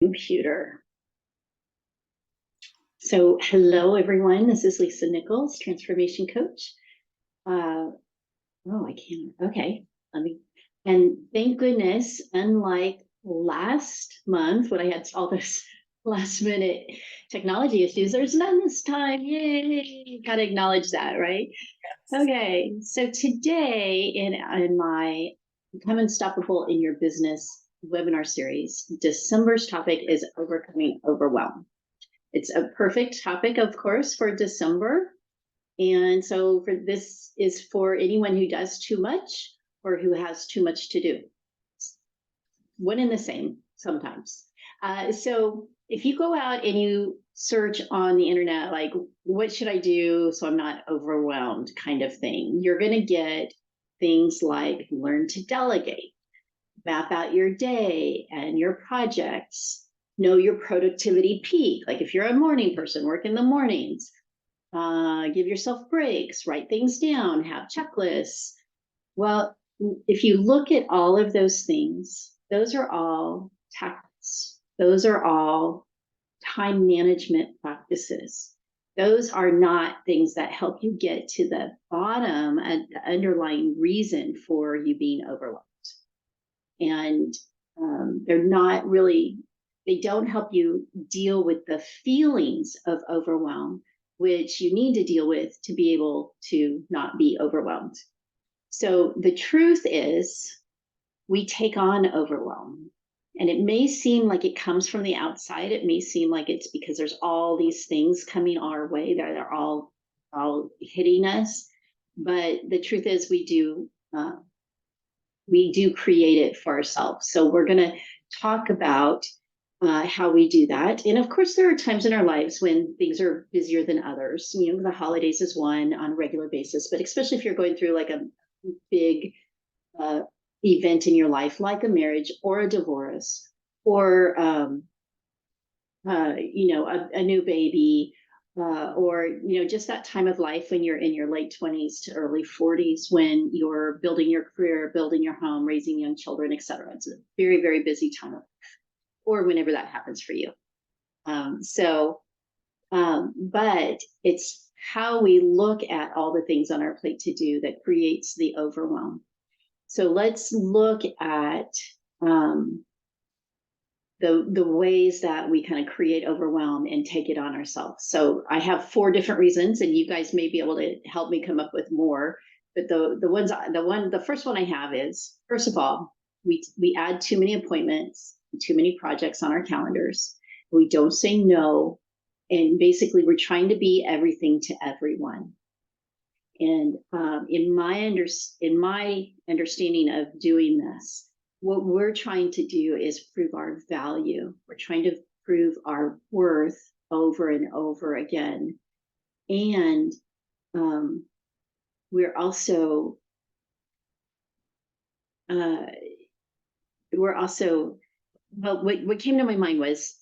computer. So hello, everyone. This is Lisa Nichols, transformation coach. Oh, I can't. Okay. And thank goodness, unlike last month when I had all this last minute technology issues, there's none this time. Yay. Got to acknowledge that, right? Okay. So today in my Become Unstoppable in Your Business webinar series, December's topic is overcoming overwhelm. It's a perfect topic, of course, for December. And so this is for anyone who does too much or who has too much to do. One and the same sometimes. So if you go out and you search on the internet, like, what should I do so I'm not overwhelmed kind of thing, you're going to get things like learn to delegate, map out your day and your projects, know your productivity peak. Like if you're a morning person, work in the mornings, give yourself breaks, write things down, have checklists. Well, if you look at all of those things, those are all tactics. Those are all time management practices. Those are not things that help you get to the bottom and the underlying reason for you being overwhelmed. And they're not really, they don't help you deal with the feelings of overwhelm, which you need to deal with to be able to not be overwhelmed. So the truth is, we take on overwhelm. And it may seem like it comes from the outside. It may seem like it's because there's all these things coming our way that are all hitting us. But the truth is, we do create it for ourselves. So we're going to talk about how we do that. And of course, there are times in our lives when things are busier than others. You know, the holidays is one on a regular basis, but especially if you're going through like a big event in your life, like a marriage or a divorce, or a new baby, or just that time of life when you're in your late 20s to early 40s, when you're building your career, building your home, raising young children, etc. It's a very, very busy time, or whenever that happens for you. But it's how we look at all the things on our plate to do that creates the overwhelm. So let's look at the ways that we kind of create overwhelm and take it on ourselves. So I have 4 different reasons, and you guys may be able to help me come up with more. But the first one I have is, first of all, we add too many appointments, too many projects on our calendars. We don't say no, and basically we're trying to be everything to everyone. And in my understanding of doing this, what we're trying to do is prove our value. We're trying to prove our worth over and over again. And we're also, well, what came to my mind was,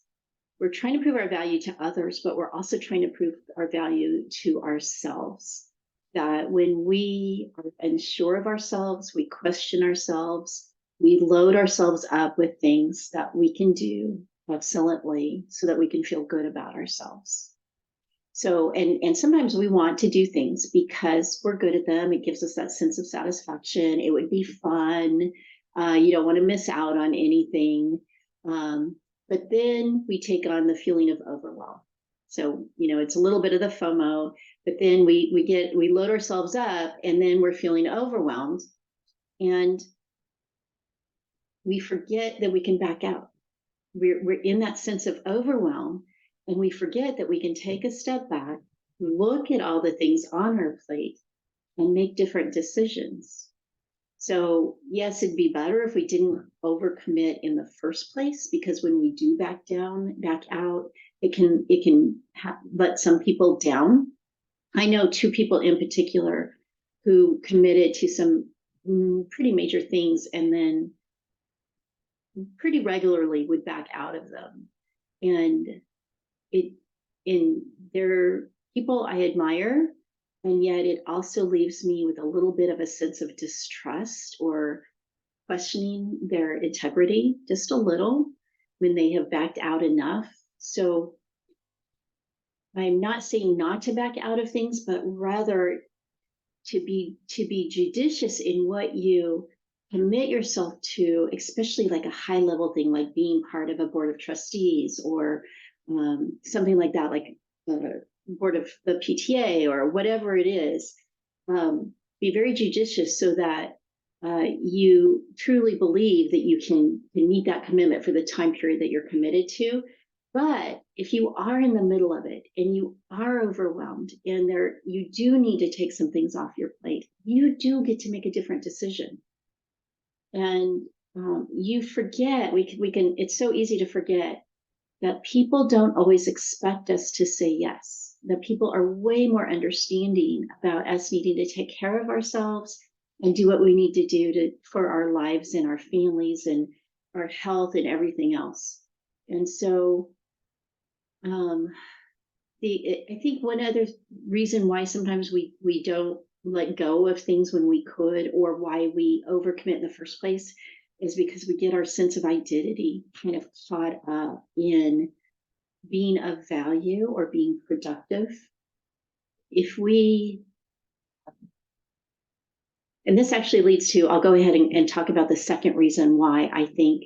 we're trying to prove our value to others, but we're also trying to prove our value to ourselves. That when we are unsure of ourselves, we question ourselves, we load ourselves up with things that we can do excellently so that we can feel good about ourselves. So, and sometimes we want to do things because we're good at them. It gives us that sense of satisfaction. It would be fun. You don't want to miss out on anything. But then we take on the feeling of overwhelm. So, it's a little bit of the FOMO, but then we load ourselves up, and then we're feeling overwhelmed, and we forget that we can back out. We're in that sense of overwhelm, and we forget that we can take a step back, look at all the things on our plate, and make different decisions. So yes, it'd be better if we didn't overcommit in the first place, because when we do back out, it can let some people down. I know 2 people in particular who committed to some pretty major things and then pretty regularly would back out of them. And they're people I admire, and yet it also leaves me with a little bit of a sense of distrust or questioning their integrity, just a little. when they have backed out enough. So I'm not saying not to back out of things, but rather to be judicious in what you commit yourself to, especially like a high level thing like being part of a board of trustees or something like that, like board of the PTA or whatever it is. Be very judicious so that you truly believe that you can meet that commitment for the time period that you're committed to. But if you are in the middle of it and you are overwhelmed and there you do need to take some things off your plate, you do get to make a different decision. And you forget, we can, it's so easy to forget that people don't always expect us to say yes, that people are way more understanding about us needing to take care of ourselves and do what we need to do for our lives and our families and our health and everything else. And so um, I think one other reason why sometimes we don't let go of things when we could, or why we overcommit in the first place, is because we get our sense of identity kind of caught up in being of value or being productive. If we, and this actually leads to, I'll go ahead and talk about the second reason why I think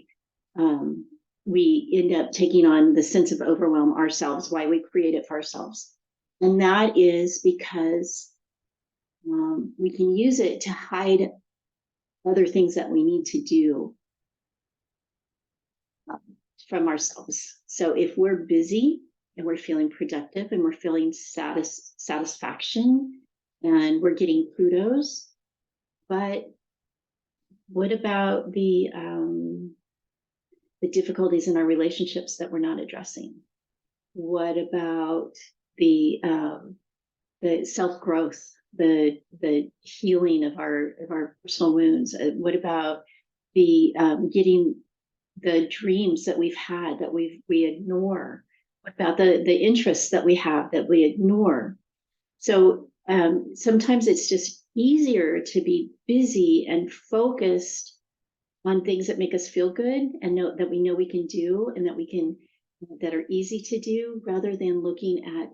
um, we end up taking on the sense of overwhelm ourselves, why we create it for ourselves. And that is because we can use it to hide other things that we need to do from ourselves. So if we're busy and we're feeling productive and we're feeling satisfaction and we're getting kudos, but what about the difficulties in our relationships that we're not addressing? What about the self-growth, the healing of our personal wounds? What about the getting the dreams that we've had that we ignore? What about the interests that we have that we ignore? So sometimes it's just easier to be busy and focused on things that make us feel good and know that we know we can do and that are easy to do, rather than looking at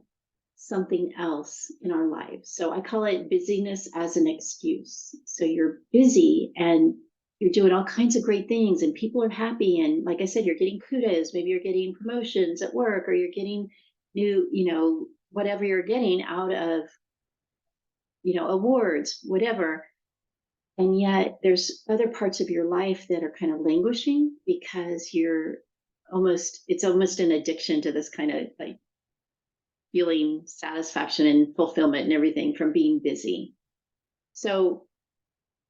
something else in our lives. So I call it busyness as an excuse. So you're busy and you're doing all kinds of great things and people are happy. And like I said, you're getting kudos, maybe you're getting promotions at work, or you're getting new, whatever you're getting out of, awards, whatever. And yet there's other parts of your life that are kind of languishing because it's almost an addiction to this kind of like feeling satisfaction and fulfillment and everything from being busy. So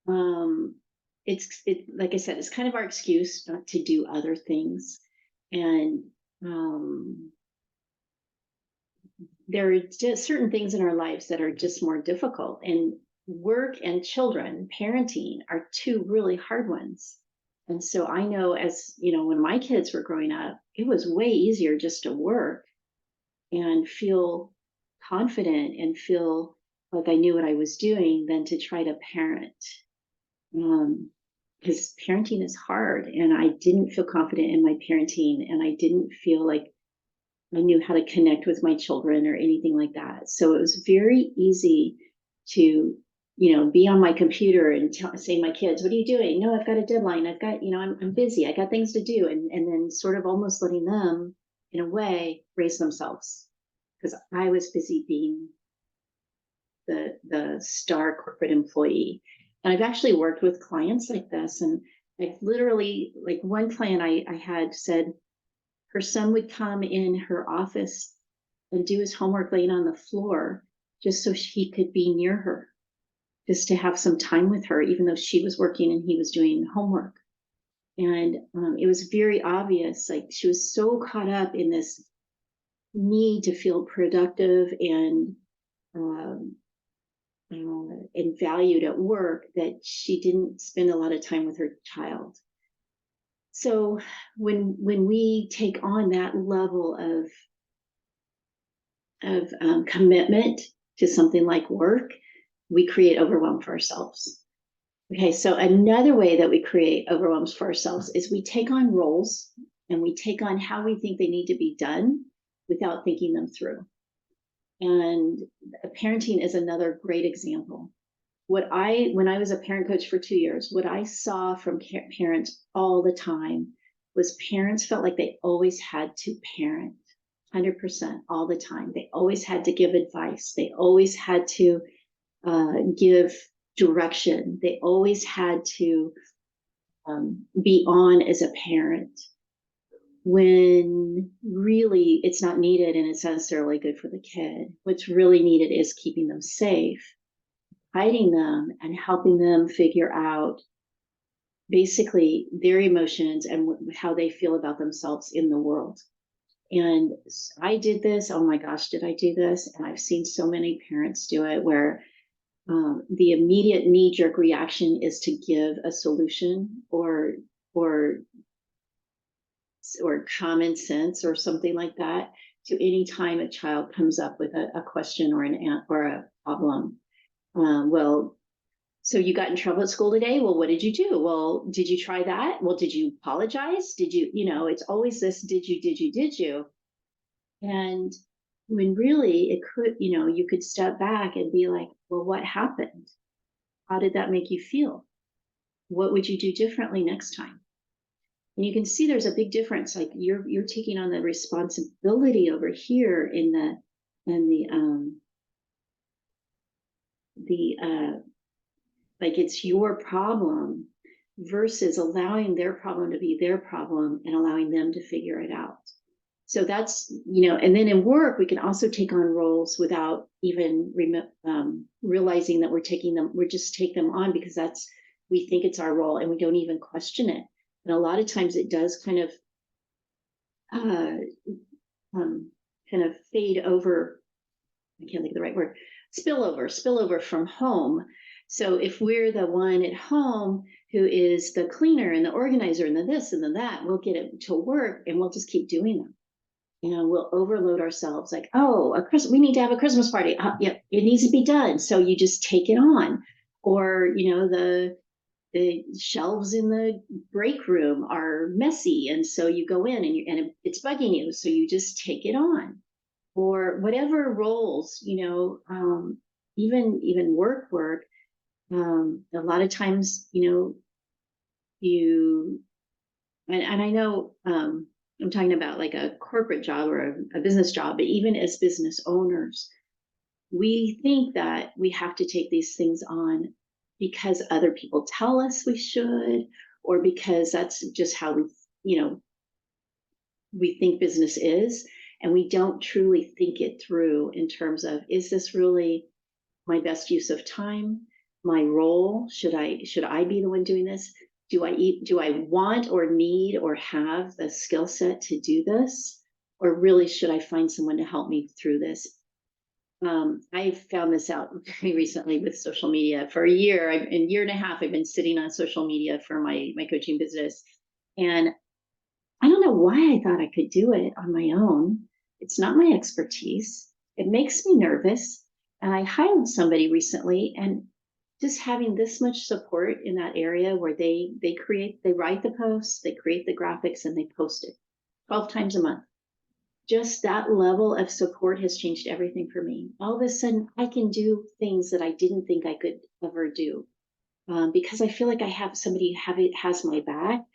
like I said, it's kind of our excuse not to do other things. And there are just certain things in our lives that are just more difficult, and work and children, parenting are two really hard ones. And so I know, as when my kids were growing up, it was way easier just to work and feel confident and feel like I knew what I was doing than to try to parent. Because parenting is hard, and I didn't feel confident in my parenting, and I didn't feel like I knew how to connect with my children or anything like that. So it was very easy to, be on my computer and say, my kids, what are you doing? No, I've got a deadline. I've got, I'm busy. I got things to do. And then sort of almost letting them, in a way, raise themselves, because I was busy being the star corporate employee. And I've actually worked with clients like this. And I've literally, like one client I had said, her son would come in her office and do his homework laying on the floor just so he could be near her, just to have some time with her, even though she was working and he was doing homework. And it was very obvious, like she was so caught up in this need to feel productive and valued at work that she didn't spend a lot of time with her child. So when we take on that level of commitment to something like work, we create overwhelm for ourselves. Okay, so another way that we create overwhelms for ourselves is we take on roles and we take on how we think they need to be done without thinking them through. And parenting is another great example. When I was a parent coach for 2 years, what I saw from parents all the time was parents felt like they always had to parent 100% all the time. They always had to give advice. They always had to give direction. They always had to be on as a parent, when really it's not needed and it's not necessarily good for the kid. What's really needed is keeping them safe, hiding them, and helping them figure out basically their emotions and how they feel about themselves in the world. And I did this. Oh my gosh, did I do this? And I've seen so many parents do it where the immediate knee-jerk reaction is to give a solution or or common sense or something like that to any time a child comes up with a question or or a problem. Well, so you got in trouble at school today? Well, what did you do? Well, did you try that? Well, did you apologize? Did you, it's always this, did you? And when really it could, you could step back and be like, well, what happened? How did that make you feel? What would you do differently next time? And you can see there's a big difference. Like you're taking on the responsibility over here in the like it's your problem versus allowing their problem to be their problem and allowing them to figure it out. So that's, and then in work, we can also take on roles without even realizing that we just take them on because we think it's our role and we don't even question it. And a lot of times it does kind of fade over. I can't think of the right word. Spillover from home. So if we're the one at home who is the cleaner and the organizer and the this and the that, we'll get it to work and we'll just keep doing them. We'll overload ourselves like, oh, we need to have a Christmas party. Yep, it needs to be done. So you just take it on. Or, the shelves in the break room are messy. And so you go in and it's bugging you. So you just take it on. Or whatever roles, even work. A lot of times, and I know I'm talking about like a corporate job or a business job, but even as business owners, we think that we have to take these things on because other people tell us we should, or because that's just how we think business is. And we don't truly think it through in terms of, is this really my best use of time? My role? Should I be the one doing this? Do I want or need or have the skill set to do this? Or really should I find someone to help me through this? I found this out very recently with social media. For a year and a half, I've been sitting on social media for my coaching business. And I don't know why I thought I could do it on my own. It's not my expertise. It makes me nervous. And I hired somebody recently, and just having this much support in that area where they write the posts, they create the graphics, and they post it 12 times a month. Just that level of support has changed everything for me. All of a sudden, I can do things that I didn't think I could ever do because I feel like I have somebody has my back,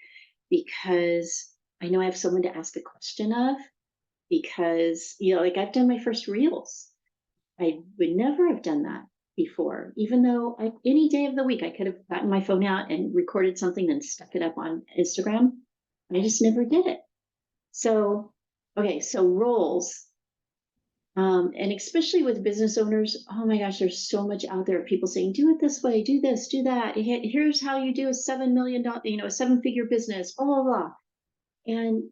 because I know I have someone to ask a question of, because, like I've done my first reels. I would never have done that before, even though any day of the week I could have gotten my phone out and recorded something and stuck it up on Instagram. I just never did it. So, okay, so roles. And especially with business owners, oh my gosh, there's so much out there. People saying, do it this way, do this, do that. Here's how you do a $7 million, a 7-figure business, blah, blah, blah. And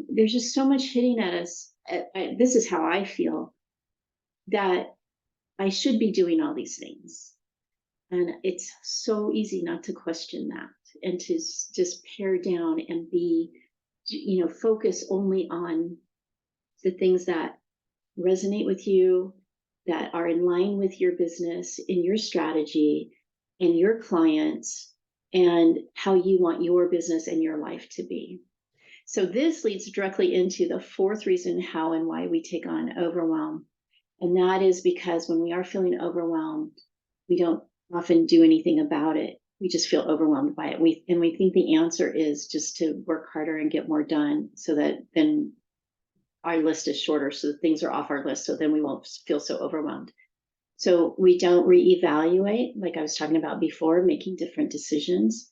there's just so much hitting at us. This is how I feel, that I should be doing all these things. And it's so easy not to question that and to just pare down and be, focus only on the things that resonate with you, that are in line with your business, in your strategy, and your clients, and how you want your business and your life to be. So this leads directly into the fourth reason how and why we take on overwhelm. And that is because when we are feeling overwhelmed, we don't often do anything about it. We just feel overwhelmed by it. We think the answer is just to work harder and get more done so that then our list is shorter, so that things are off our list, so then we won't feel so overwhelmed. So we don't reevaluate, like I was talking about before, making different decisions.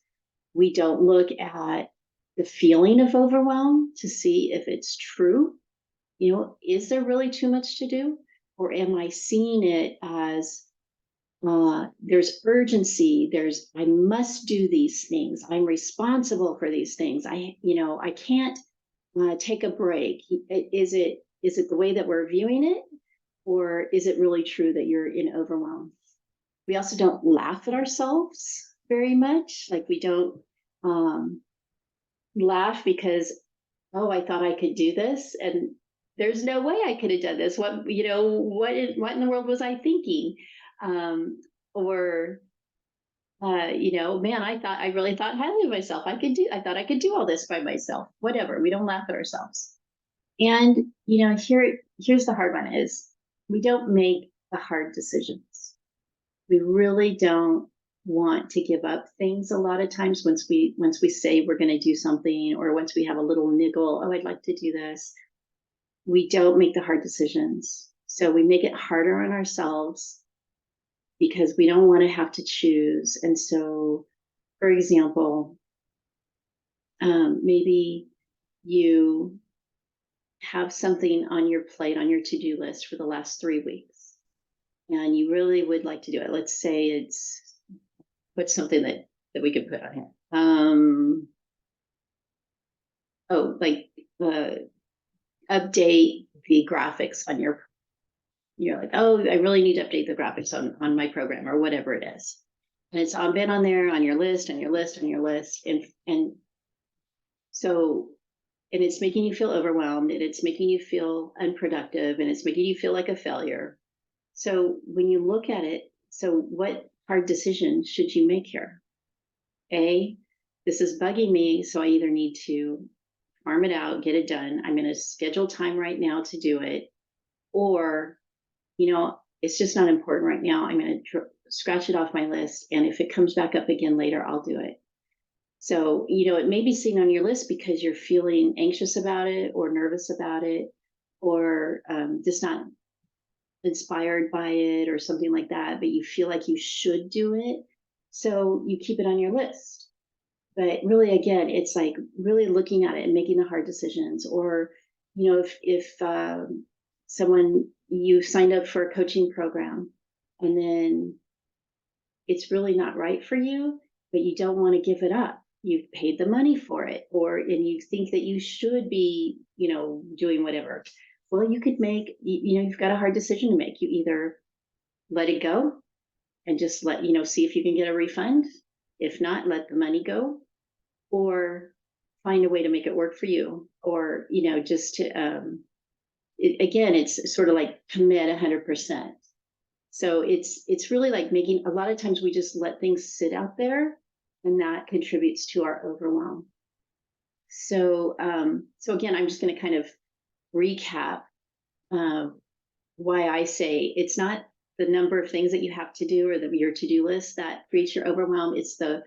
We don't look at the feeling of overwhelm to see if it's true. Is there really too much to do? Or am I seeing it as there's urgency, I must do these things, I'm responsible for these things, I can't take a break. Is it the way that we're viewing it, or is it really true that you're in overwhelm? We also don't laugh at ourselves very much. Like we don't um, laugh because, oh, I thought I could do this, and there's no way I could have done this. What in the world was I thinking? Or man, I really thought highly of myself. I thought I could do all this by myself. Whatever. We don't laugh at ourselves. And here's the hard one is we don't make the hard decisions. We really don't want to give up things a lot of times once we say we're going to do something, or once we have a little niggle, oh, I'd like to do this. We don't make the hard decisions. So we make it harder on ourselves because we don't want to have to choose. And so, for example, maybe you have something on your plate, on your to-do list for the last 3 weeks, and you really would like to do it. Let's say what's something that we could put on here. Like update the graphics on you're like, oh, I really need to update the graphics on my program, or whatever it is. And it's been on there on your list, on your list, on your list. And so, and it's making you feel overwhelmed, and it's making you feel unproductive, and it's making you feel like a failure. So when you look at it, so what hard decision should you make here? A, this is bugging me, so I either need to farm it out, get it done. I'm going to schedule time right now to do it. Or, it's just not important right now. I'm going to scratch it off my list. And if it comes back up again later, I'll do it. So, it may be sitting on your list because you're feeling anxious about it, or nervous about it, or just not inspired by it, or something like that, but you feel like you should do it. So you keep it on your list. But really, again, it's like really looking at it and making the hard decisions. Or, if someone, you signed up for a coaching program, and then it's really not right for you, but you don't want to give it up. You've paid the money for it, and you think that you should be, doing whatever. Well, you could make, you've got a hard decision to make. You either let it go and just see if you can get a refund. If not, let the money go, or find a way to make it work for you, or just to again, it's sort of like commit 100%. So it's really like making, a lot of times we just let things sit out there, and that contributes to our overwhelm. So again, I'm just going to kind of recap why I say it's not the number of things that you have to do, or your to-do list, that creates your overwhelm. It's the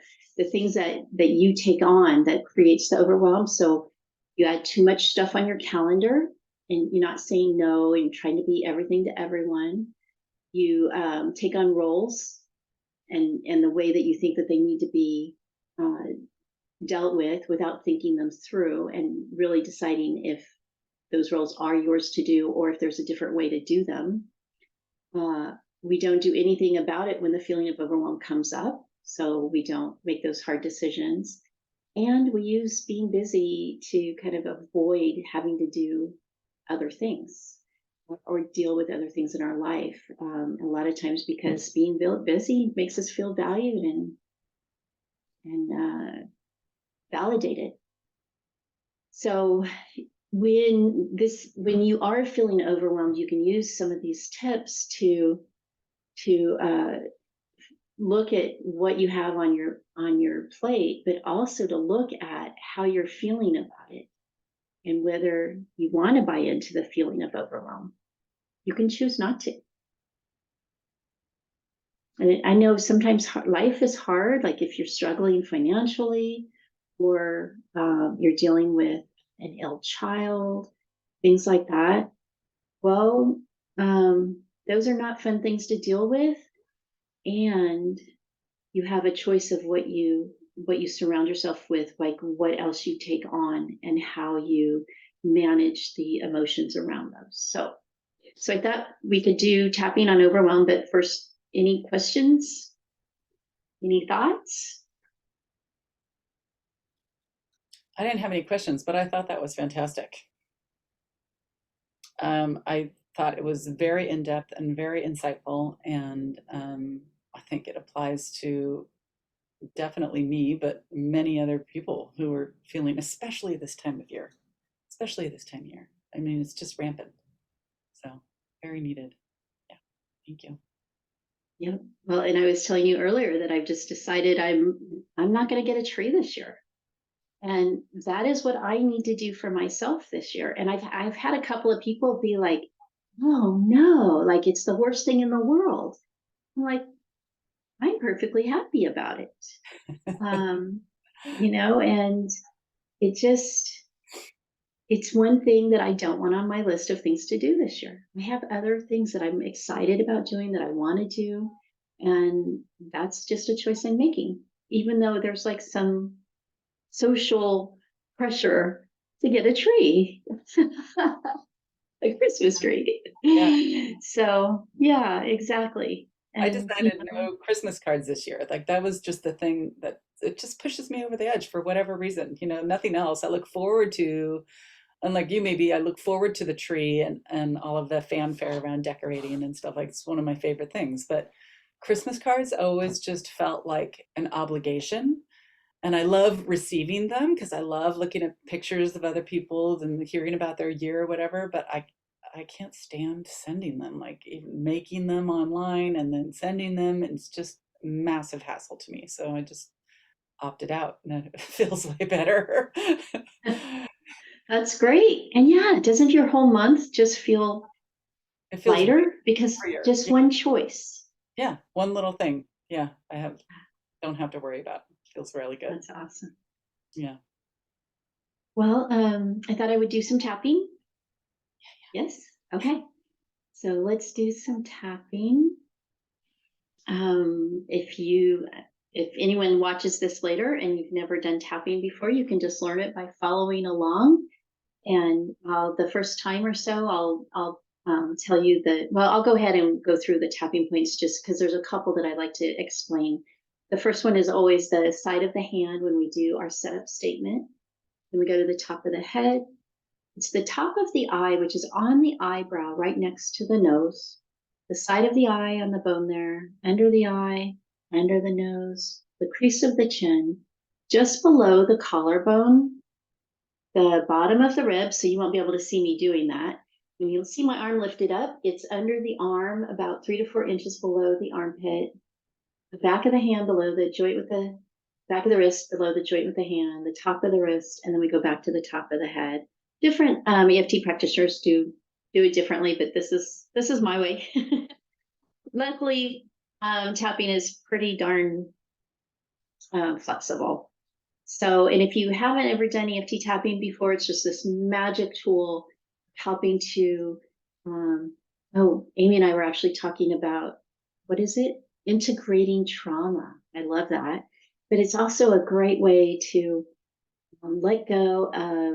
things that you take on that creates the overwhelm. So you add too much stuff on your calendar, and you're not saying no, and you're trying to be everything to everyone. You take on roles, and the way that you think that they need to be dealt with, without thinking them through and really deciding if those roles are yours to do, or if there's a different way to do them. We don't do anything about it when the feeling of overwhelm comes up. So we don't make those hard decisions. And we use being busy to kind of avoid having to do other things, or deal with other things in our life. A lot of times because being busy makes us feel valued and validated. So when you are feeling overwhelmed, you can use some of these tips to look at what you have on your plate, but also to look at how you're feeling about it. and whether you want to buy into the feeling of overwhelm. You can choose not to. And I know sometimes life is hard, like if you're struggling financially or you're dealing with an ill child, things like that. Well, those are not fun things to deal with. And you have a choice of what you surround yourself with, like what else you take on and how you manage the emotions around those. So I thought we could do tapping on overwhelm, but first, any questions? Any thoughts? I didn't have any questions, but I thought that was fantastic. I thought it was very in-depth and very insightful, and I think it applies to definitely me, but many other people who are feeling, especially this time of year, especially this time of year. I mean, it's just rampant. So very needed. Yeah. Thank you. Yeah. Well, and I was telling you earlier that I've just decided I'm not going to get a tree this year. And that is what I need to do for myself this year. And I've had a couple of people be like, "Oh no, like it's the worst thing in the world." I'm like, "I'm perfectly happy about it." Um, and it just it's one thing that I don't want on my list of things to do this year. I have other things that I'm excited about doing that I want to do. And that's just a choice I'm making, even though there's like some social pressure to get a tree, a Christmas tree. Yeah. So, yeah, exactly. I And, decided no Christmas cards this year. Like that was just the thing that it just pushes me over the edge for whatever reason. Nothing else. I look forward to, unlike you maybe, I look forward to the tree and all of the fanfare around decorating and stuff. Like it's one of my favorite things. But Christmas cards always just felt like an obligation. And I love receiving them because I love looking at pictures of other people and hearing about their year or whatever. But I can't stand sending them, like even making them online and then sending them. It's just massive hassle to me. So I just opted out and it feels way better. that's great. And yeah, doesn't your whole month just feel It feels way lighter? Because freer. just Yeah. one choice. Yeah. One little thing. Yeah. Don't have to worry about. Feels really good. That's awesome. Yeah. Well, I thought I would do some tapping. Yes. Okay. So let's do some tapping. If anyone watches this later and you've never done tapping before, you can just learn it by following along. And the first time or so, I'll tell you that. Well, I'll go ahead and go through the tapping points just because there's a couple that I'd like to explain. The first one is always the side of the hand when we do our setup statement. Then we go to the top of the head. It's the top of the eye, which is on the eyebrow, right next to the nose. The side of the eye on the bone there, under the eye, under the nose, the crease of the chin, just below the collarbone, the bottom of the rib. So you won't be able to see me doing that. And you'll see my arm lifted up. It's under the arm, about 3 to 4 inches below the armpit, the back of the hand below the joint with the back of the wrist below the joint with the hand, the top of the wrist, and then we go back to the top of the head. Different EFT practitioners do it differently, but this is my way. Luckily, tapping is pretty darn flexible. So, and if you haven't ever done EFT tapping before, it's just this magic tool helping to. Amy and I were actually talking about what is it? Integrating trauma. I love that. But it's also a great way to let go of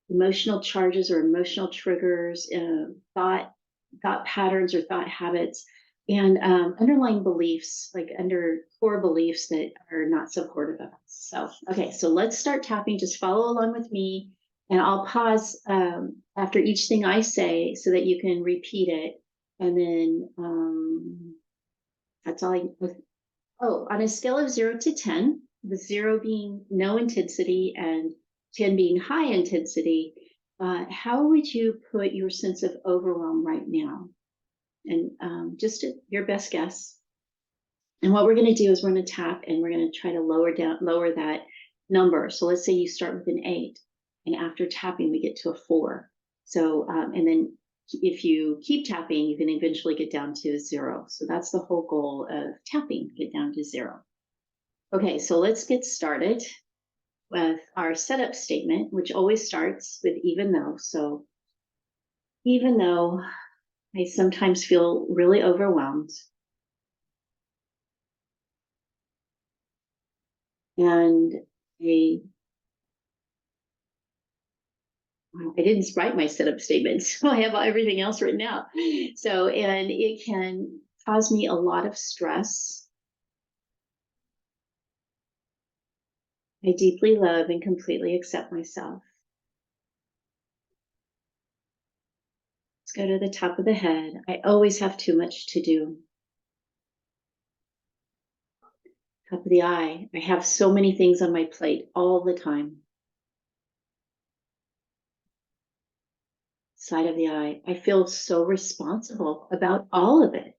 emotional charges or emotional triggers, thought patterns or thought habits, and underlying beliefs, like under core beliefs that are not supportive of us. So, okay, so let's start tapping. Just follow along with me, and I'll pause after each thing I say so that you can repeat it. And then that's all I. Oh, on a scale of 0 to 10, with 0 being no intensity and 10 being high intensity, how would you put your sense of overwhelm right now? And just your best guess. And what we're going to do is we're going to tap and we're going to try to lower that number. So let's say you start with an 8. And after tapping, we get to a 4. So, and then if you keep tapping, you can eventually get down to 0. So that's the whole goal of tapping, get down to 0. Okay, so let's get started with our setup statement, which always starts with even though. So even though I sometimes feel really overwhelmed, and I I didn't write my setup statement, so I have everything else written out. So, and it can cause me a lot of stress. I deeply love and completely accept myself. Let's go to the top of the head. I always have too much to do. Top of the eye. I have so many things on my plate all the time. Side of the eye. I feel so responsible about all of it.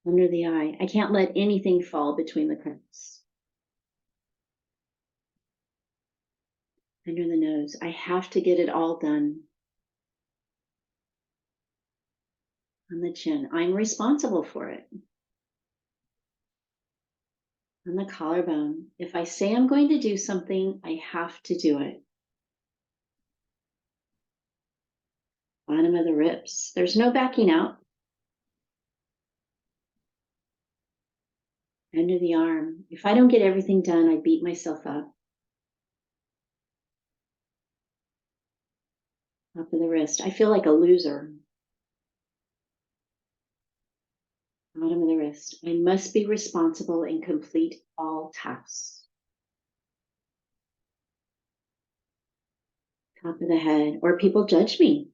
Under the eye. I can't let anything fall between the cracks. Under the nose. I have to get it all done. On the chin. I'm responsible for it. On the collarbone. If I say I'm going to do something, I have to do it. Bottom of the ribs. There's no backing out. Under the arm. If I don't get everything done, I beat myself up. Top of the wrist. I feel like a loser. Bottom of the wrist. I must be responsible and complete all tasks. Top of the head. Or people judge me.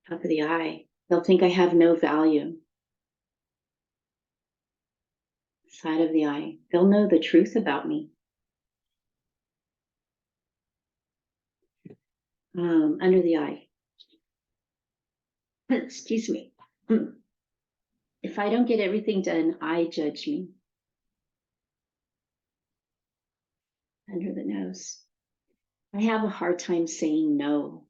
Top of the eye. They'll think I have no value. Side of the eye. They'll know the truth about me. Under the eye. Excuse me. If I don't get everything done, I judge me. Under the nose. I have a hard time saying no.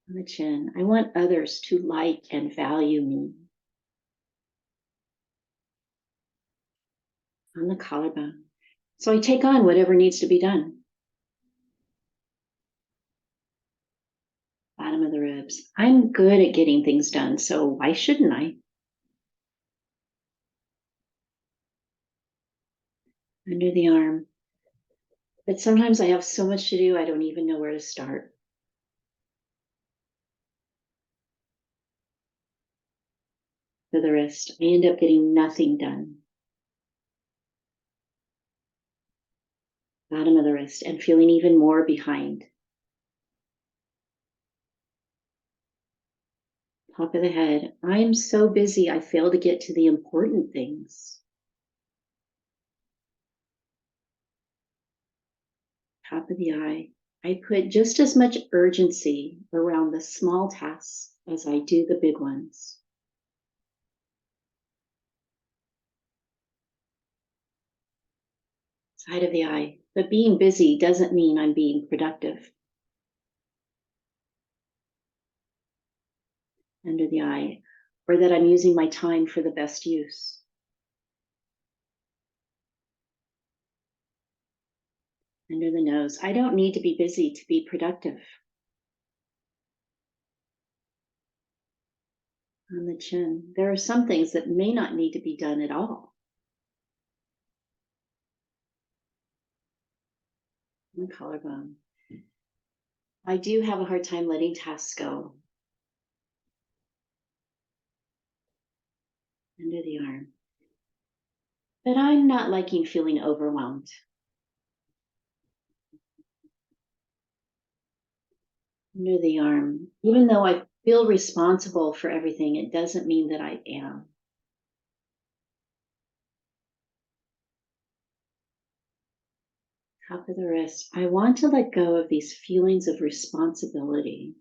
On the chin. I want others to like and value me. On the collarbone. So I take on whatever needs to be done. Bottom of the ribs. I'm good at getting things done, so why shouldn't I? Under the arm. But sometimes I have so much to do, I don't even know where to start. To the wrist. I end up getting nothing done. Bottom of the wrist, and feeling even more behind. Top of the head. I am so busy, I fail to get to the important things. Top of the eye. I put just as much urgency around the small tasks as I do the big ones. Side of the eye. But being busy doesn't mean I'm being productive. Under the eye. Or that I'm using my time for the best use. Under the nose. I don't need to be busy to be productive. On the chin. There are some things that may not need to be done at all. On the collarbone. I do have a hard time letting tasks go. Under the arm. But I'm not liking feeling overwhelmed. Under the arm. Even though I feel responsible for everything, it doesn't mean that I am. Top of the wrist. I want to let go of these feelings of responsibility.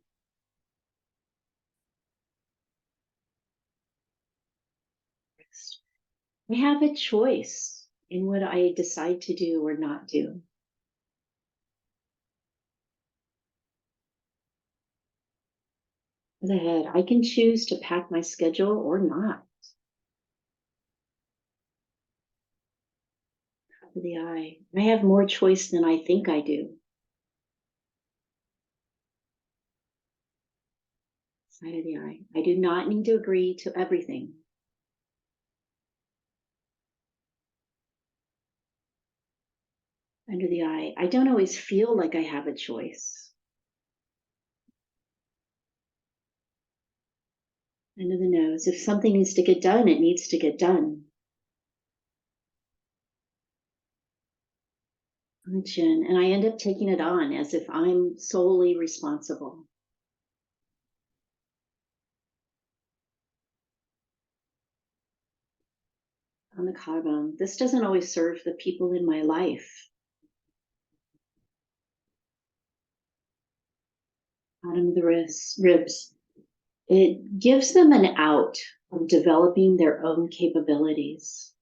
I have a choice in what I decide to do or not do. As I had, I can choose to pack my schedule or not. Top of the eye. I have more choice than I think I do. Side of the eye. I do not need to agree to everything. Under the eye. I don't always feel like I have a choice. Under the nose. If something needs to get done, it needs to get done. On the chin. And I end up taking it on as if I'm solely responsible. On the collarbone. This doesn't always serve the people in my life. Bottom of the ribs. It gives them an out of developing their own capabilities.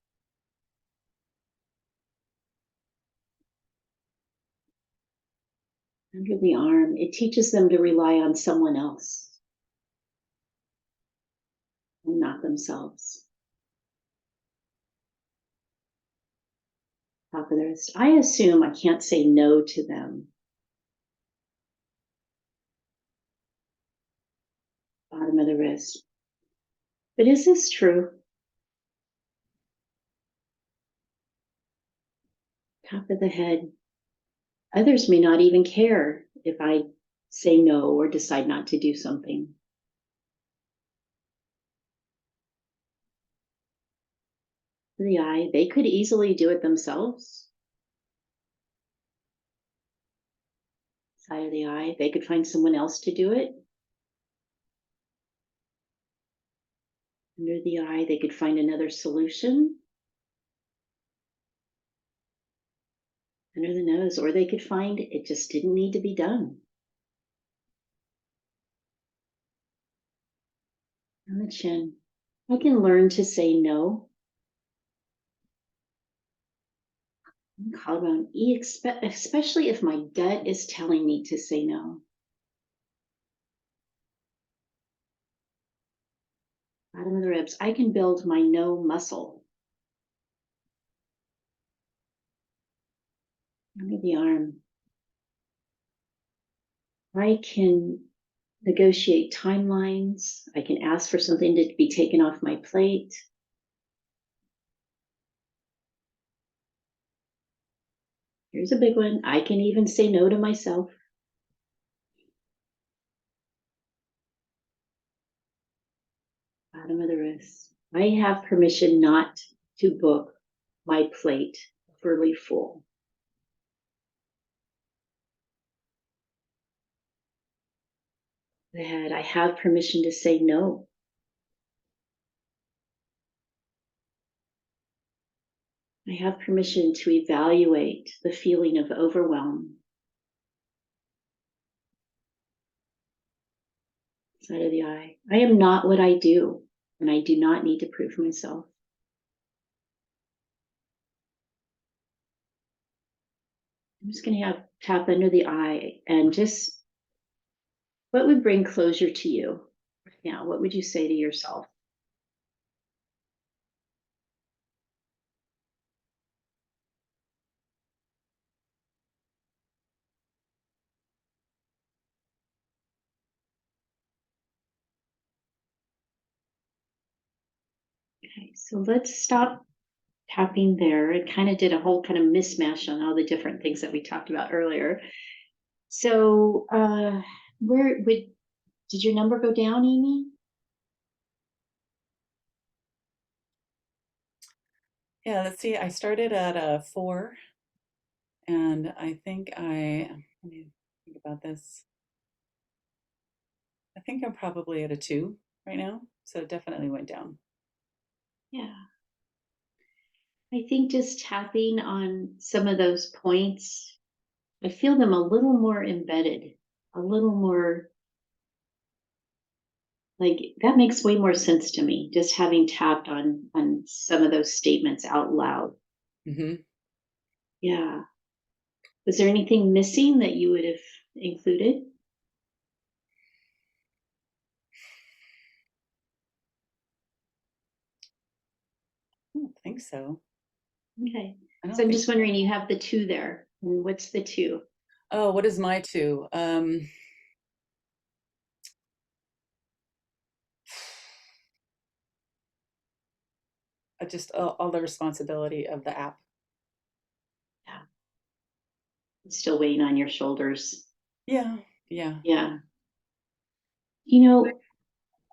Under the arm, it teaches them to rely on someone else and not themselves. Top of the wrist. I assume I can't say no to them. Bottom of the wrist. But is this true? Top of the head. Others may not even care if I say no or decide not to do something. The eye, they could easily do it themselves. Side of the eye, they could find someone else to do it. Under the eye, they could find another solution. Under the nose, or they could find it just didn't need to be done. On the chin, I can learn to say no. Collarbone, especially if my gut is telling me to say no. Bottom of the ribs, I can build my no muscle. Under the arm, I can negotiate timelines. I can ask for something to be taken off my plate. Here's a big one. I can even say no to myself. Bottom of the wrist. I have permission not to book my plate overly full. The head. I have permission to say no. I have permission to evaluate the feeling of overwhelm. Side of the eye. I am not what I do, and I do not need to prove myself. I'm just going to have tap under the eye and just what would bring closure to you right now? What would you say to yourself? Okay, so let's stop tapping there. It kind of did a whole kind of mismatch on all the different things that we talked about earlier. So, where would did your number go down, Amy? Yeah, let's see. I started at a 4, and I think let me think about this. I think I'm probably at a 2 right now, so it definitely went down. Yeah. I think just tapping on some of those points, I feel them a little more embedded, a little more Like that makes way more sense to me, just having tapped on some of those statements out loud. Hmm. Yeah. Was there anything missing that you would have included? I don't think so. Okay. I So don't I'm think just wondering, you have the two there. And what's the two? Oh, what is my two? Just all the responsibility of the app. Yeah. It's still weighing on your shoulders. Yeah, yeah. Yeah. You know,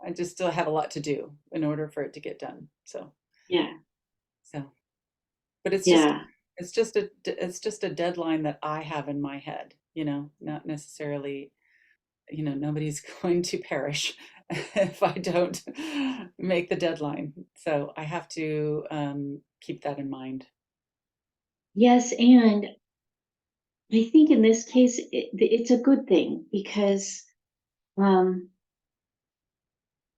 I just still have a lot to do in order for it to get done. yeah, So, but yeah. it's just a deadline that I have in my head. Not necessarily. Nobody's going to perish if I don't make the deadline. So I have to keep that in mind. Yes, and I think in this case, it's a good thing um,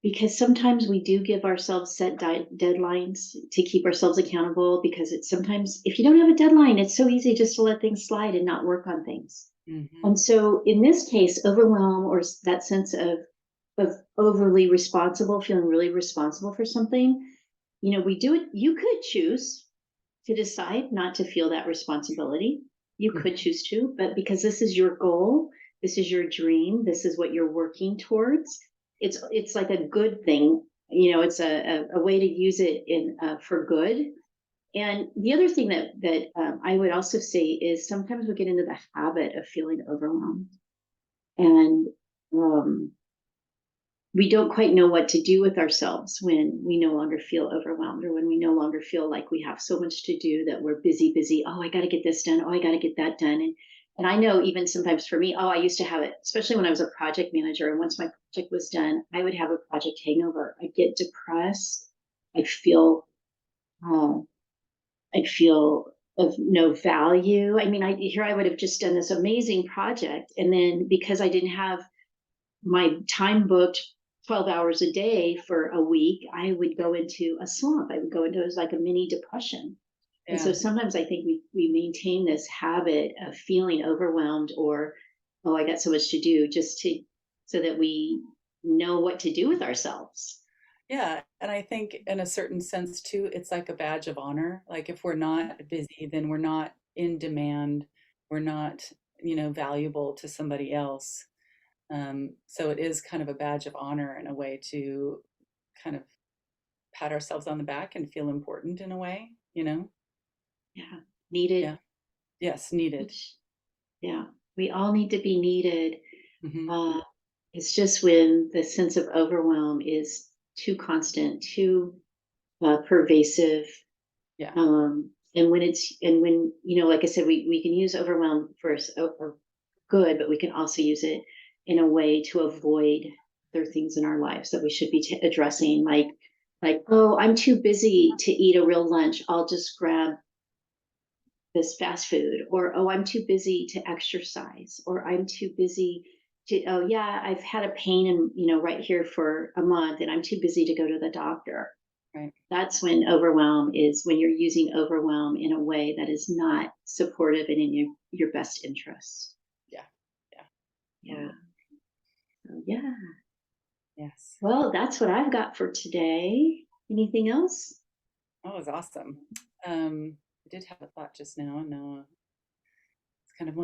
because sometimes we do give ourselves set deadlines to keep ourselves accountable. Because it's sometimes, if you don't have a deadline, it's so easy just to let things slide and not work on things. Hmm. And so, in this case, overwhelm or that sense of overly responsible, feeling really responsible for something, we do it. You could choose to decide not to feel that responsibility. You could Hmm. choose to, but because this is your goal, this is your dream, this is what you're working towards. It's like a good thing. It's a way to use it in for good. And the other thing that I would also say is sometimes we get into the habit of feeling overwhelmed, and um, we don't quite know what to do with ourselves when we no longer feel overwhelmed, or when we no longer feel like we have so much to do that we're busy. Oh, I got to get this done. Oh, I got to get that done. And I know even sometimes for me, oh, I used to have it, especially when I was a project manager. And once my project was done, I would have a project hangover. I'd get depressed. I'd feel, um, I'd feel of no value. I mean, here I would have just done this amazing project, and then because I didn't have my time booked 12 hours a day for a week, I would go into a slump. I would go into, it was like a mini depression. And so Yeah. sometimes I think we maintain this habit of feeling overwhelmed, or, oh, I got so much to do, just to, so that we know what to do with ourselves. Yeah. And I think in a certain sense too, it's like a badge of honor. Like if we're not busy, then we're not in demand. We're not, valuable to somebody else. So it is kind of a badge of honor in a way to kind of pat ourselves on the back and feel important in a way. Yeah. Yeah. Needed. Yes, needed. Which, yeah, we all need to be needed. Hmm. Uh, it's just when the sense of overwhelm is too constant, too pervasive. Yeah. And when, like I said, we can use overwhelm for good, but we can also use it in a way to avoid other things in our lives that we should be addressing, like, oh, I'm too busy to eat a real lunch. I'll just grab this fast food. Or, oh, I'm too busy to exercise. Or I'm too busy to, oh yeah, I've had a pain in, right here for a month, and I'm too busy to go to the doctor. Right. That's when overwhelm is, when you're using overwhelm in a way that is not supportive and in your best interest. Yeah. Yeah. Yeah. Totally. So, yeah. Yes. Well, that's what I've got for today. Anything else? That was awesome. I did have a thought just now, and now it's kind of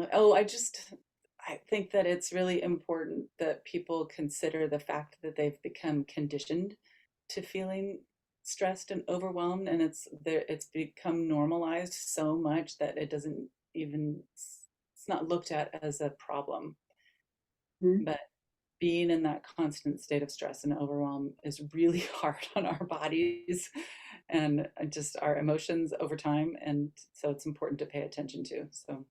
I think that it's really important that people consider the fact that they've become conditioned to feeling stressed and overwhelmed, and it's become normalized so much that it doesn't even it's not looked at as a problem. Mhm. But being in that constant state of stress and overwhelm is really hard on our bodies and just our emotions over time. And so it's important to pay attention to. So,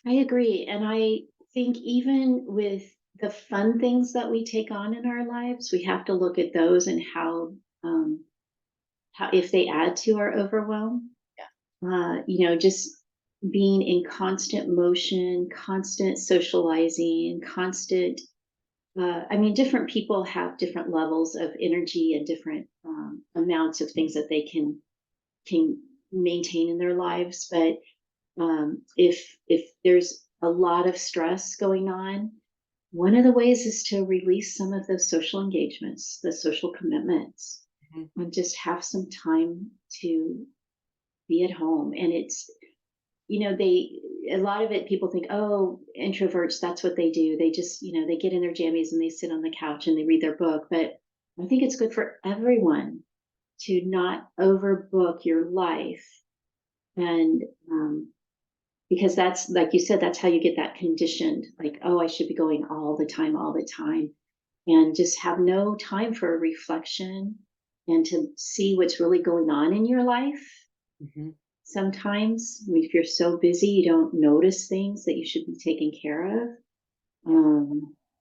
I agree. And I think even with the fun things that we take on in our lives, we have to look at those and um, how if they add to our overwhelm. yeah. Just being in constant motion, constant socializing, constant. I mean, different people have different levels of energy and different amounts of things that they can maintain in their lives. But if there's a lot of stress going on, one of the ways is to release some of those social engagements, the social commitments, Mhm. and just have some time to be at home. And it's, they, a lot of it, people think, oh, introverts, that's what they do. They just, they get in their jammies and they sit on the couch and they read their book. But I think it's good for everyone to not overbook your life. And because that's, like you said, that's how you get that conditioned, like, oh, I should be going all the time, and just have no time for reflection and to see what's really going on in your life. Mhm. Sometimes, I mean, if you're so busy, you don't notice things that you should be taking care of.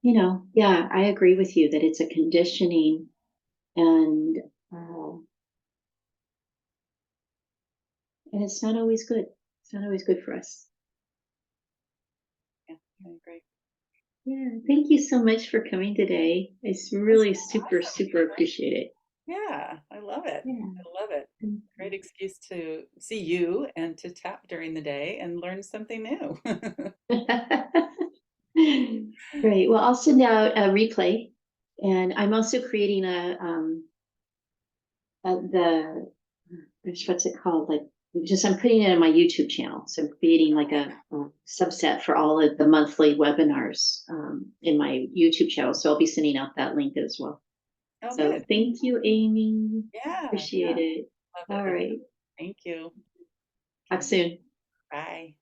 Yeah. Yeah, I agree with you that it's a conditioning, and uh, and it's not always good. It's not always good for us. Yeah. I agree. Yeah, thank you so much for coming today. It's That's really so super, awesome. super appreciate it. Yeah, I love it. Yeah. I love it. Thank Great you. excuse to see you and to tap during the day and learn something new. Great. Well, I'll send out a replay, and I'm also creating the what's it called? Like, just I'm putting it on my YouTube channel. So I'm creating like a subset for all of the monthly webinars in my YouTube channel. So I'll be sending out that link as well. Oh, So good. thank you, Amy. Yeah, Appreciate yeah. it. Love All it. right. Thank you. Talk Okay. soon. Bye.